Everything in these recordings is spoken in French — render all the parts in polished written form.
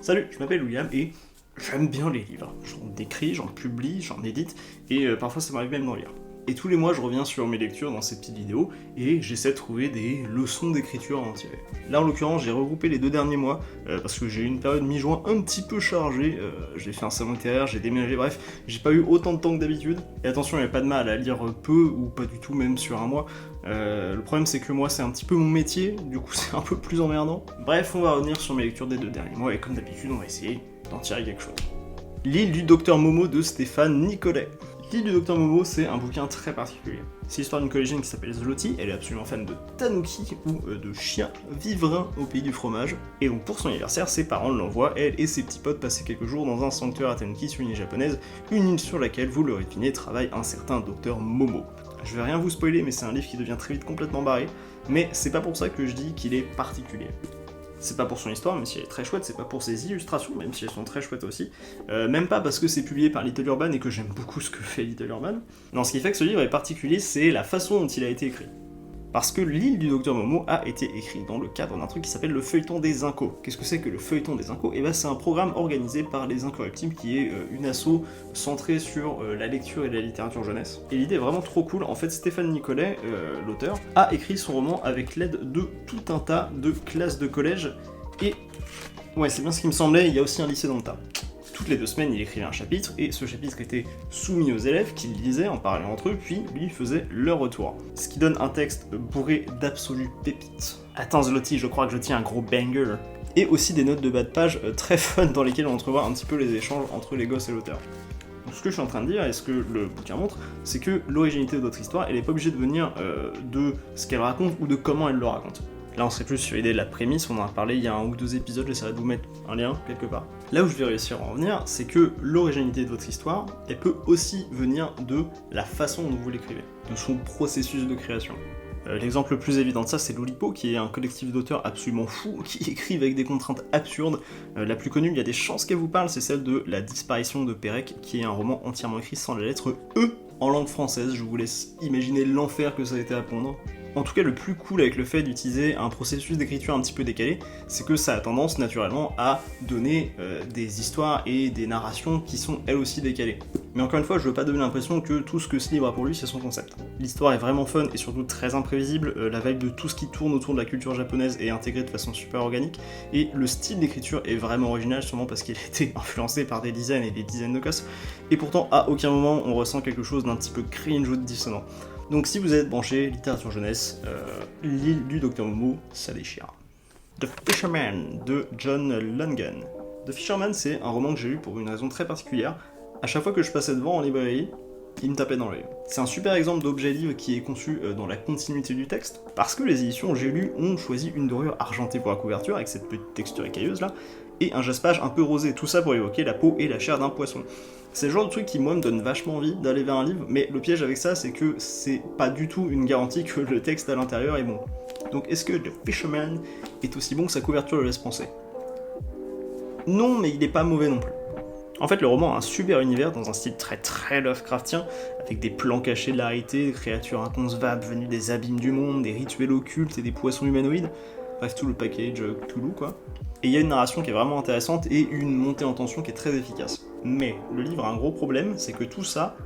Salut, je m'appelle William et j'aime bien les livres. J'en écris, j'en publie, j'en édite et parfois ça m'arrive même d'en lire. Et tous les mois je reviens sur mes lectures dans ces petites vidéos et j'essaie de trouver des leçons d'écriture à en tirer. Là en l'occurrence j'ai regroupé les 2 derniers mois parce que j'ai eu une période mi-juin un petit peu chargée. J'ai fait un salon littéraire, j'ai déménagé, bref, j'ai pas eu autant de temps que d'habitude. Et attention, il n'y a pas de mal à lire peu ou pas du tout même sur un mois. Le problème c'est que moi c'est un petit peu mon métier, du coup c'est un peu plus emmerdant. Bref, on va revenir sur mes lectures des 2 derniers mois et comme d'habitude on va essayer d'en tirer quelque chose. L'île du Docteur Momo de Stéphane Nicolet. L'île du Docteur Momo, c'est un bouquin très particulier. C'est l'histoire d'une collégienne qui s'appelle Zloty, elle est absolument fan de tanuki ou de chiens vivrains au pays du fromage. Et donc pour son anniversaire, ses parents l'envoient, elle et ses petits potes, passer quelques jours dans un sanctuaire à tanuki sur une île japonaise, une île sur laquelle, vous l'aurez deviné, travaille un certain Docteur Momo. Je vais rien vous spoiler, mais c'est un livre qui devient très vite complètement barré, mais c'est pas pour ça que je dis qu'il est particulier. C'est pas pour son histoire, même si elle est très chouette, c'est pas pour ses illustrations, même si elles sont très chouettes aussi, même pas parce que c'est publié par Little Urban et que j'aime beaucoup ce que fait Little Urban. Non, ce qui fait que ce livre est particulier, c'est la façon dont il a été écrit. Parce que l'île du Docteur Momo a été écrit dans le cadre d'un truc qui s'appelle le feuilleton des Incos. Qu'est-ce que c'est que le feuilleton des Incos ? Eh ben c'est un programme organisé par les Incorruptibles qui est une asso centrée sur la lecture et la littérature jeunesse. Et l'idée est vraiment trop cool. En fait, Stéphane Nicolet, l'auteur, a écrit son roman avec l'aide de tout un tas de classes de collège. Et ouais, c'est bien ce qui me semblait, il y a aussi un lycée dans le tas. Toutes les 2 semaines, il écrivait un chapitre, et ce chapitre était soumis aux élèves qui le lisaient en parlant entre eux, puis lui faisait leur retour. Ce qui donne un texte bourré d'absolues pépites. Attends Zloty, je crois que je tiens un gros banger. Et aussi des notes de bas de page très fun dans lesquelles on entrevoit un petit peu les échanges entre les gosses et l'auteur. Donc ce que je suis en train de dire, et ce que le bouquin montre, c'est que l'originalité de votre histoire, elle n'est pas obligée de venir de ce qu'elle raconte ou de comment elle le raconte. Là, on serait plus sur l'idée de la prémisse, on en a parlé il y a 1 ou 2 épisodes, j'essaierai de vous mettre un lien quelque part. Là où je vais réussir à en venir, c'est que l'originalité de votre histoire, elle peut aussi venir de la façon dont vous l'écrivez, de son processus de création. L'exemple le plus évident de ça, c'est Lolipo, qui est un collectif d'auteurs absolument fou, qui écrivent avec des contraintes absurdes. La plus connue, il y a des chances qu'elle vous parle, c'est celle de La disparition de Pérec, qui est un roman entièrement écrit sans la lettre E en langue française. Je vous laisse imaginer l'enfer que ça a été à pondre. En tout cas, le plus cool avec le fait d'utiliser un processus d'écriture un petit peu décalé, c'est que ça a tendance naturellement à donner des histoires et des narrations qui sont elles aussi décalées. Mais encore une fois, je veux pas donner l'impression que tout ce que ce livre a pour lui, c'est son concept. L'histoire est vraiment fun et surtout très imprévisible, la vibe de tout ce qui tourne autour de la culture japonaise est intégrée de façon super organique, et le style d'écriture est vraiment original, sûrement parce qu'il a été influencé par des dizaines et des dizaines de gosses, et pourtant à aucun moment on ressent quelque chose d'un petit peu cringe ou de dissonant. Donc si vous êtes branché littérature jeunesse, l'île du Docteur Momo, ça déchire. The Fisherman de John Langan. The Fisherman, c'est un roman que j'ai lu pour une raison très particulière. À chaque fois que je passais devant en librairie, il me tapait dans l'œil. C'est un super exemple d'objet livre qui est conçu dans la continuité du texte, parce que les éditions J'ai lu ont choisi une dorure argentée pour la couverture, avec cette petite texture écailleuse là, et un jaspage un peu rosé, tout ça pour évoquer la peau et la chair d'un poisson. C'est le genre de truc qui, moi, me donne vachement envie d'aller vers un livre, mais le piège avec ça, c'est que c'est pas du tout une garantie que le texte à l'intérieur est bon. Donc est-ce que The Fisherman est aussi bon que sa couverture le laisse penser ? Non, mais il est pas mauvais non plus. En fait, le roman a un super univers dans un style très très Lovecraftien, avec des plans cachés de la réalité, des créatures inconcevables venues des abîmes du monde, des rituels occultes et des poissons humanoïdes, bref tout le package Cthulhu quoi. Et il y a une narration qui est vraiment intéressante et une montée en tension qui est très efficace. Mais le livre a un gros problème, c'est que tout ça,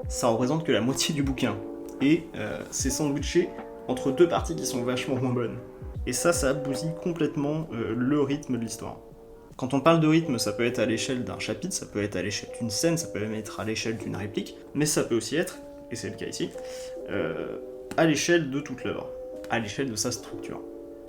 ça représente que la moitié du bouquin. Et c'est sandwiché entre 2 parties qui sont vachement moins bonnes. Et ça bousille complètement le rythme de l'histoire. Quand on parle de rythme, ça peut être à l'échelle d'un chapitre, ça peut être à l'échelle d'une scène, ça peut même être à l'échelle d'une réplique, mais ça peut aussi être, et c'est le cas ici, à l'échelle de toute l'œuvre, à l'échelle de sa structure.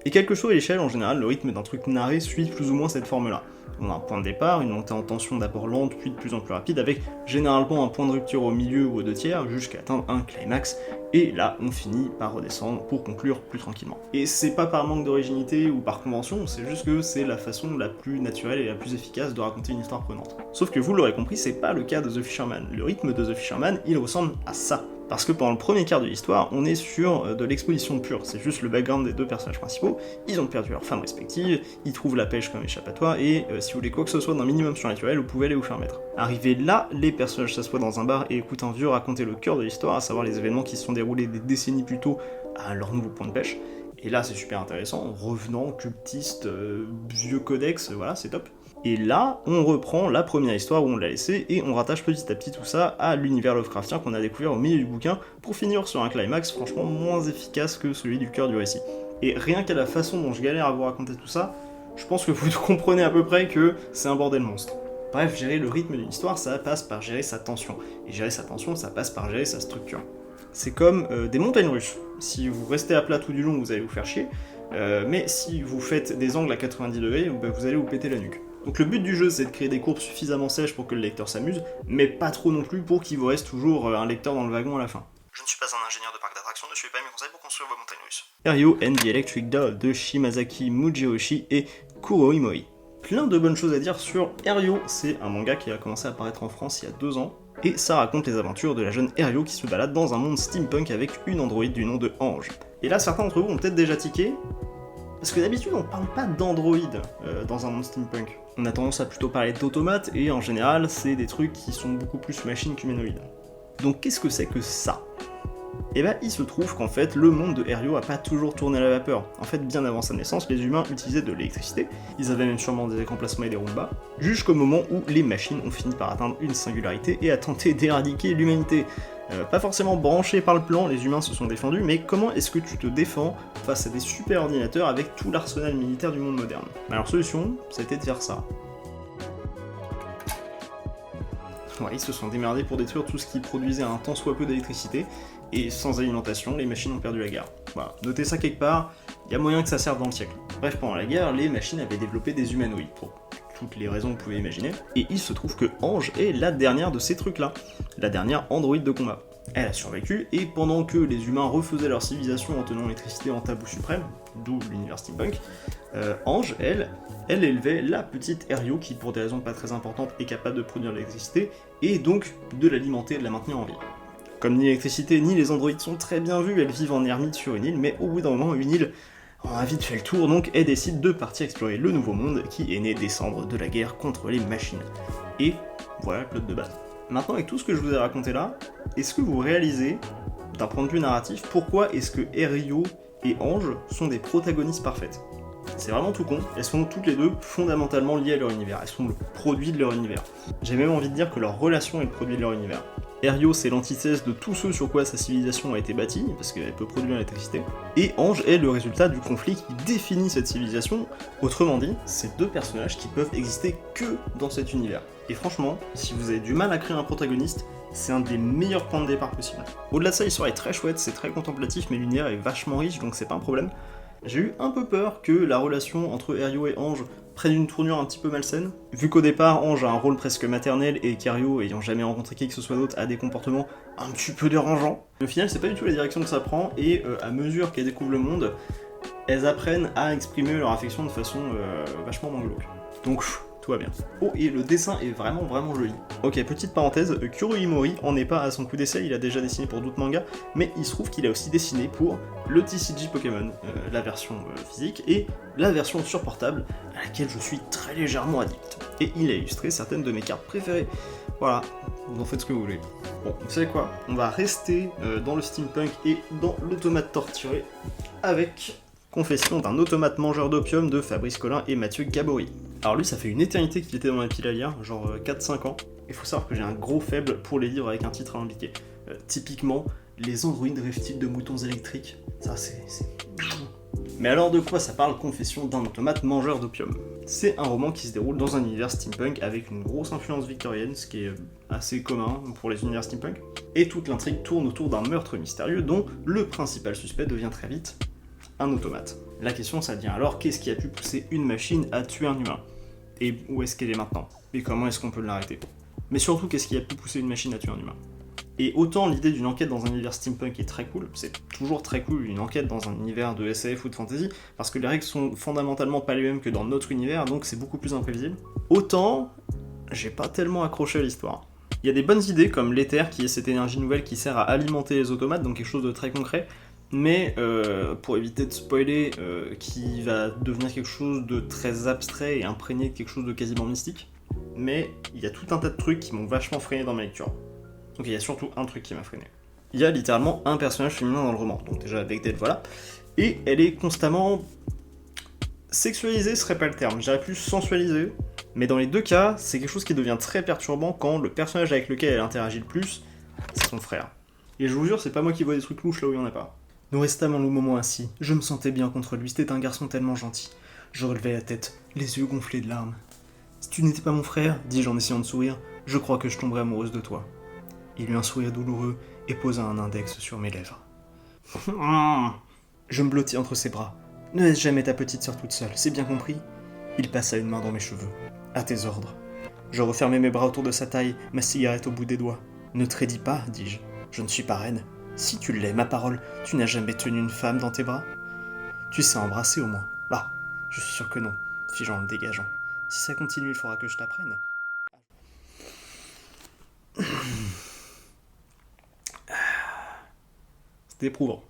Et quelle que soit l'échelle, en général, le rythme d'un truc narré suit plus ou moins cette forme-là. On a un point de départ, une montée en tension d'abord lente, puis de plus en plus rapide, avec généralement un point de rupture au milieu ou aux 2 tiers, jusqu'à atteindre un climax, et là, on finit par redescendre pour conclure plus tranquillement. Et c'est pas par manque d'originalité ou par convention, c'est juste que c'est la façon la plus naturelle et la plus efficace de raconter une histoire prenante. Sauf que vous l'aurez compris, c'est pas le cas de The Fisherman. Le rythme de The Fisherman, il ressemble à ça. Parce que pendant le premier quart de l'histoire, on est sur de l'exposition pure, c'est juste le background des 2 personnages principaux, ils ont perdu leurs femmes respectives, ils trouvent la pêche comme échappatoire, et si vous voulez quoi que ce soit d'un minimum surnaturel, vous pouvez aller vous faire mettre. Arrivé là, les personnages s'assoient dans un bar et écoutent un vieux raconter le cœur de l'histoire, à savoir les événements qui se sont déroulés des décennies plus tôt à leur nouveau point de pêche, Et là c'est super intéressant, revenant, cultiste, vieux codex, voilà c'est top. Et là, on reprend la première histoire où on l'a laissée et on rattache petit à petit tout ça à l'univers Lovecraftien qu'on a découvert au milieu du bouquin pour finir sur un climax franchement moins efficace que celui du cœur du récit. Et rien qu'à la façon dont je galère à vous raconter tout ça, je pense que vous comprenez à peu près que c'est un bordel monstre. Bref, gérer le rythme d'une histoire, ça passe par gérer sa tension. Et gérer sa tension, ça passe par gérer sa structure. C'est comme des montagnes russes. Si vous restez à plat tout du long, vous allez vous faire chier. Mais si vous faites des angles à 90 degrés, vous allez vous péter la nuque. Donc le but du jeu, c'est de créer des courbes suffisamment sèches pour que le lecteur s'amuse, mais pas trop non plus pour qu'il vous reste toujours un lecteur dans le wagon à la fin. Je ne suis pas un ingénieur de parc d'attractions, ne suivez pas mes conseils pour construire vos montagnes russes. Ryo and the Electric Doll de Shimazaki Mujiyoshi et Kuro Imoi. Plein de bonnes choses à dire sur Ryo, c'est un manga qui a commencé à apparaître en France il y a 2 ans, et ça raconte les aventures de la jeune Ryo qui se balade dans un monde steampunk avec une androïde du nom de Ange. Et là, certains d'entre vous ont peut-être déjà tiqué, parce que d'habitude on parle pas d'androïdes dans un monde steampunk. On a tendance à plutôt parler d'automates, et en général c'est des trucs qui sont beaucoup plus machines qu'humanoïdes. Donc qu'est-ce que c'est que ça ? Et bah il se trouve qu'en fait le monde de Ryo a pas toujours tourné à la vapeur. En fait bien avant sa naissance, les humains utilisaient de l'électricité, ils avaient même sûrement des écrans plasma et des Roomba, jusqu'au moment où les machines ont fini par atteindre une singularité et à tenter d'éradiquer l'humanité. Pas forcément branchés par le plan, les humains se sont défendus, mais comment est-ce que tu te défends face à des super ordinateurs avec tout l'arsenal militaire du monde moderne ? Alors solution, c'était de faire ça. Ouais, ils se sont démerdés pour détruire tout ce qui produisait un tant soit peu d'électricité, et sans alimentation, les machines ont perdu la guerre. Voilà, notez ça quelque part, il y a moyen que ça serve dans le siècle. Bref, pendant la guerre, les machines avaient développé des humanoïdes, pour toutes les raisons que vous pouvez imaginer, et il se trouve que Ange est la dernière de ces trucs-là, la dernière androïde de combat. Elle a survécu, et pendant que les humains refaisaient leur civilisation en tenant l'électricité en tabou suprême, d'où l'univers steampunk, Ange, elle élevait la petite Ryo qui, pour des raisons pas très importantes, est capable de produire de l'électricité, et donc de l'alimenter et de la maintenir en vie. Comme ni l'électricité ni les androïdes sont très bien vus, elles vivent en ermite sur une île, mais au bout d'un moment, une île en a vite fait le tour, donc elle décide de partir explorer le nouveau monde qui est né des cendres de la guerre contre les machines. Et voilà le plot de base. Maintenant, avec tout ce que je vous ai raconté là, est-ce que vous réalisez, d'un point de vue narratif, pourquoi est-ce que Ryo et Ange sont des protagonistes parfaites ? C'est vraiment tout con, elles sont toutes les deux fondamentalement liées à leur univers, elles sont le produit de leur univers. J'ai même envie de dire que leur relation est le produit de leur univers. Ryo, c'est l'antithèse de tout ce sur quoi sa civilisation a été bâtie, parce qu'elle peut produire l'électricité, et Ange est le résultat du conflit qui définit cette civilisation. Autrement dit, c'est deux personnages qui peuvent exister que dans cet univers. Et franchement, si vous avez du mal à créer un protagoniste, c'est un des meilleurs points de départ possibles. Au-delà de ça, l'histoire est très chouette, c'est très contemplatif, mais l'univers est vachement riche, donc c'est pas un problème. J'ai eu un peu peur que la relation entre Ryo et Ange prenne une tournure un petit peu malsaine, vu qu'au départ, Ange a un rôle presque maternel et qu'Ryo, ayant jamais rencontré qui que ce soit d'autre, a des comportements un petit peu dérangeants. Au final, c'est pas du tout la direction que ça prend, et à mesure qu'elles découvrent le monde, elles apprennent à exprimer leur affection de façon vachement moins glauque. Donc, tout va bien. Oh, et le dessin est vraiment joli. Ok, petite parenthèse, Kuro Imori en est pas à son coup d'essai, il a déjà dessiné pour d'autres mangas, mais il se trouve qu'il a aussi dessiné pour le TCG Pokémon, la version physique, et la version sur portable, à laquelle je suis très légèrement addict. Et il a illustré certaines de mes cartes préférées. Voilà, vous en faites ce que vous voulez. Bon, vous savez quoi ? On va rester dans le steampunk et dans l'automate torturé, avec Confession d'un automate mangeur d'opium de Fabrice Collin et Mathieu Gabory. Alors lui, ça fait une éternité qu'il était dans ma pile à lire, genre 4-5 ans. Il faut savoir que j'ai un gros faible pour les livres avec un titre alambiqué. Typiquement, les androïdes rêvent-ils de moutons électriques ? Ça, c'est... Mais alors de quoi ça parle Confession d'un automate mangeur d'opium ? C'est un roman qui se déroule dans un univers steampunk avec une grosse influence victorienne, ce qui est assez commun pour les univers steampunk. Et toute l'intrigue tourne autour d'un meurtre mystérieux dont le principal suspect devient très vite un automate. La question, ça devient alors, qu'est-ce qui a pu pousser une machine à tuer un humain ? Et où est-ce qu'elle est maintenant ? Et comment est-ce qu'on peut l'arrêter ? Mais surtout, qu'est-ce qui a pu pousser une machine à tuer un humain ? Et autant l'idée d'une enquête dans un univers steampunk est très cool, c'est toujours très cool une enquête dans un univers de SF ou de fantasy, parce que les règles sont fondamentalement pas les mêmes que dans notre univers, donc c'est beaucoup plus imprévisible. Autant, j'ai pas tellement accroché à l'histoire. Il y a des bonnes idées comme l'éther, qui est cette énergie nouvelle qui sert à alimenter les automates, donc quelque chose de très concret, mais pour éviter de spoiler, qui va devenir quelque chose de très abstrait et imprégné de quelque chose de quasiment mystique. Mais il y a tout un tas de trucs qui m'ont vachement freiné dans ma lecture. Donc il y a surtout un truc qui m'a freiné. Il y a littéralement un personnage féminin dans le roman, donc déjà Dead, voilà. et elle est constamment... Sexualisée serait pas le terme, je dirais plus sensualisée, mais dans les deux cas, c'est quelque chose qui devient très perturbant quand le personnage avec lequel elle interagit le plus, c'est son frère. Et je vous jure, c'est pas moi qui vois des trucs louches là où il y en a pas. Nous restâmes un long moment assis, je me sentais bien contre lui, c'était un garçon tellement gentil. Je relevais la tête, les yeux gonflés de larmes. Si tu n'étais pas mon frère, dis-je en essayant de sourire, je crois que je tomberais amoureuse de toi. Il eut un sourire douloureux et posa un index sur mes lèvres. Je me blottis entre ses bras. Ne laisse jamais ta petite sœur toute seule, c'est bien compris? Il passa une main dans mes cheveux. À tes ordres. Je refermai mes bras autour de sa taille, ma cigarette au bout des doigts. Ne te raidis pas, dis-je. Je ne suis pas reine. Si tu l'es, ma parole, tu n'as jamais tenu une femme dans tes bras? Tu sais embrasser au moins. Bah, je suis sûr que non, fis-je en le dégageant. Si ça continue, il faudra que je t'apprenne. C'était éprouvant.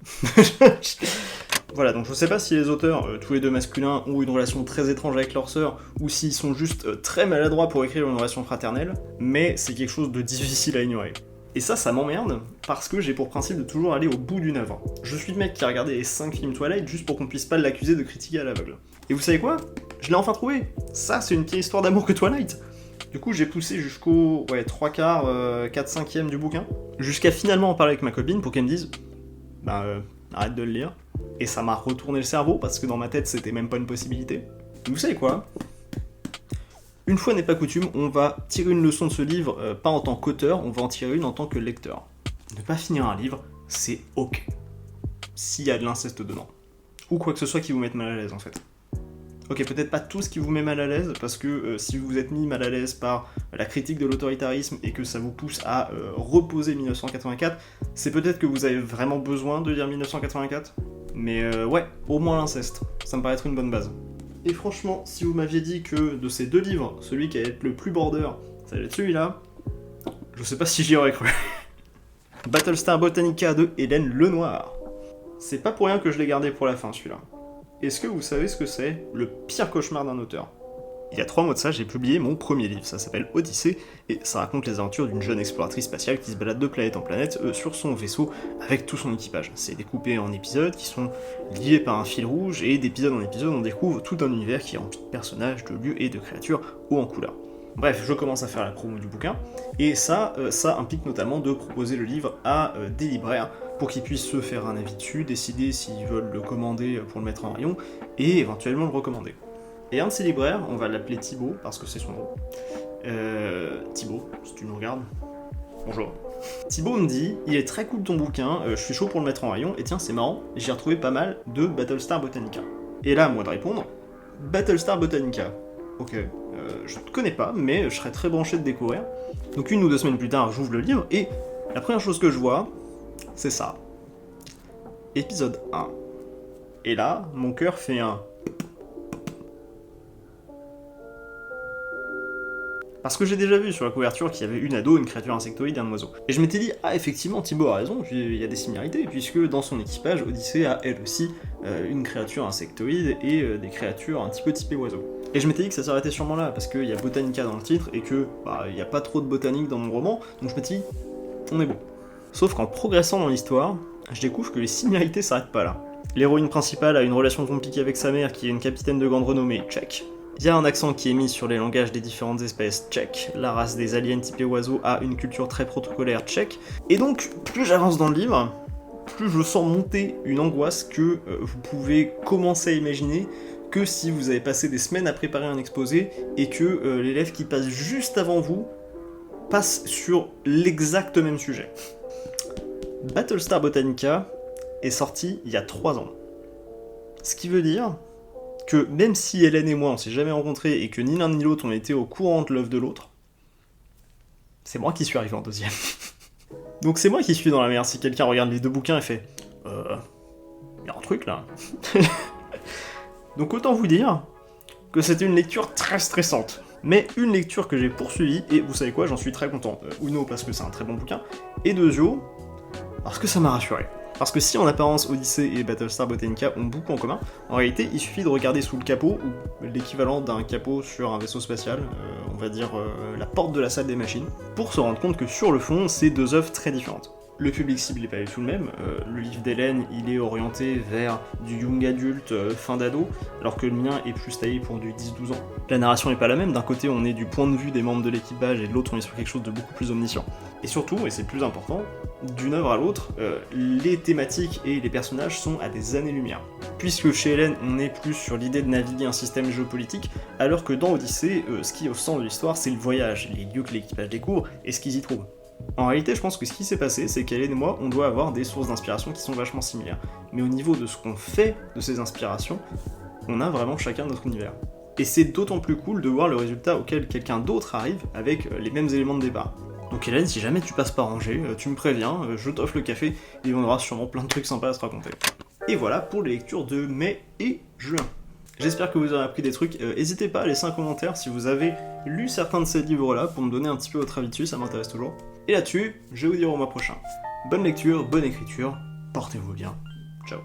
Voilà, donc je sais pas si les auteurs, tous les deux masculins, ont une relation très étrange avec leur sœur, ou s'ils sont juste très maladroits pour écrire une relation fraternelle, mais c'est quelque chose de difficile à ignorer. Et ça m'emmerde, parce que j'ai pour principe de toujours aller au bout d'une œuvre. Je suis le mec qui a regardé les 5 films Twilight juste pour qu'on puisse pas l'accuser de critiquer à l'aveugle. Et vous savez quoi? Je l'ai enfin trouvé. Ça, c'est une pire histoire d'amour que Twilight. Du coup, j'ai poussé jusqu'au 3/4, 4/5e du bouquin, jusqu'à finalement en parler avec ma copine pour qu'elle me dise arrête de le lire. Et ça m'a retourné le cerveau, parce que dans ma tête, c'était même pas une possibilité. Vous savez quoi? Une fois n'est pas coutume, on va tirer une leçon de ce livre, pas en tant qu'auteur, on va en tirer une en tant que lecteur. Ne pas finir un livre, c'est ok. S'il y a de l'inceste dedans. Ou quoi que ce soit qui vous mette mal à l'aise, en fait. Ok, peut-être pas tout ce qui vous met mal à l'aise, parce que si vous êtes mis mal à l'aise par la critique de l'autoritarisme et que ça vous pousse à reposer 1984, c'est peut-être que vous avez vraiment besoin de lire 1984. Mais ouais, au moins l'inceste, ça me paraît être une bonne base. Et franchement, si vous m'aviez dit que de ces deux livres, celui qui allait être le plus border, ça allait être celui-là, je sais pas si j'y aurais cru. Battlestar Botanica de Hélène Lenoir. C'est pas pour rien que je l'ai gardé pour la fin, celui-là. Est-ce que vous savez ce que c'est le pire cauchemar d'un auteur? Il y a 3 mois de ça, j'ai publié mon premier livre, ça s'appelle Odyssée, et ça raconte les aventures d'une jeune exploratrice spatiale qui se balade de planète en planète sur son vaisseau avec tout son équipage. C'est découpé en épisodes qui sont liés par un fil rouge, et d'épisode en épisode on découvre tout un univers qui est rempli de personnages, de lieux et de créatures haut en couleur. Bref, je commence à faire la promo du bouquin, et ça implique notamment de proposer le livre à des libraires pour qu'ils puissent se faire un avis dessus, décider s'ils veulent le commander pour le mettre en rayon, et éventuellement le recommander. Et un de ces libraires, on va l'appeler Thibaut, parce que c'est son nom. Thibaut, si tu nous regardes, bonjour. Thibaut me dit, il est très cool ton bouquin, je suis chaud pour le mettre en rayon, et tiens c'est marrant, j'ai retrouvé pas mal de Battlestar Botanica. Et là, à moi de répondre, Battlestar Botanica. Ok, je ne connais pas, mais je serais très branché de découvrir. Donc 1 ou 2 semaines plus tard, j'ouvre le livre, et la première chose que je vois, c'est ça. Épisode 1. Et là, mon cœur fait un... Parce que j'ai déjà vu sur la couverture qu'il y avait une ado, une créature insectoïde et un oiseau. Et je m'étais dit, ah effectivement, Thibaut a raison, il y a des similarités, puisque dans son équipage, Odyssée a elle aussi une créature insectoïde et des créatures un petit peu typées oiseaux. Et je m'étais dit que ça s'arrêtait sûrement là, parce qu'il y a Botanica dans le titre, et que il n'y a pas trop de botanique dans mon roman, donc je m'étais dit, on est bon. Sauf qu'en progressant dans l'histoire, je découvre que les similarités s'arrêtent pas là. L'héroïne principale a une relation compliquée avec sa mère, qui est une capitaine de grande renommée, check. Il y a un accent qui est mis sur les langages des différentes espèces, check. La race des aliens typés oiseaux a une culture très protocolaire, check. Et donc, plus j'avance dans le livre, plus je sens monter une angoisse que vous pouvez commencer à imaginer que si vous avez passé des semaines à préparer un exposé et que l'élève qui passe juste avant vous passe sur l'exact même sujet. Battlestar Botanica est sorti il y a 3 ans. Ce qui veut dire que même si Hélène et moi on s'est jamais rencontrés et que ni l'un ni l'autre on était au courant de l'œuvre de l'autre, c'est moi qui suis arrivé en deuxième. Donc c'est moi qui suis dans la merde si quelqu'un regarde les 2 bouquins et fait y a un truc là. Donc autant vous dire que c'était une lecture très stressante. Mais une lecture que j'ai poursuivie, et vous savez quoi, j'en suis très content. Uno, parce que c'est un très bon bouquin, et Deuxio, parce que ça m'a rassuré. Parce que si en apparence Odyssée et Battlestar Botanica ont beaucoup en commun, en réalité il suffit de regarder sous le capot, ou l'équivalent d'un capot sur un vaisseau spatial, on va dire la porte de la salle des machines, pour se rendre compte que sur le fond, c'est 2 œuvres très différentes. Le public cible n'est pas du tout le même. Le livre d'Hélène, il est orienté vers du young adulte, fin d'ado, alors que le mien est plus taillé pour du 10-12 ans. La narration n'est pas la même, d'un côté on est du point de vue des membres de l'équipage et de l'autre on est sur quelque chose de beaucoup plus omniscient. Et surtout, et c'est le plus important, d'une œuvre à l'autre, les thématiques et les personnages sont à des années-lumière. Puisque chez Hélène, on est plus sur l'idée de naviguer un système géopolitique, alors que dans Odyssée, ce qui est au centre de l'histoire, c'est le voyage, les lieux que l'équipage découvre et ce qu'ils y trouvent. En réalité, je pense que ce qui s'est passé, c'est qu'Hélène et moi, on doit avoir des sources d'inspiration qui sont vachement similaires. Mais au niveau de ce qu'on fait de ces inspirations, on a vraiment chacun notre univers. Et c'est d'autant plus cool de voir le résultat auquel quelqu'un d'autre arrive avec les mêmes éléments de départ. Donc Hélène, si jamais tu passes par Angers, tu me préviens, je t'offre le café et on aura sûrement plein de trucs sympas à se raconter. Et voilà pour les lectures de mai et juin. J'espère que vous aurez appris des trucs. N'hésitez pas à laisser un commentaire si vous avez lu certains de ces livres-là pour me donner un petit peu votre avis dessus, ça m'intéresse toujours. Et là-dessus, je vais vous dire au mois prochain. Bonne lecture, bonne écriture, portez-vous bien. Ciao.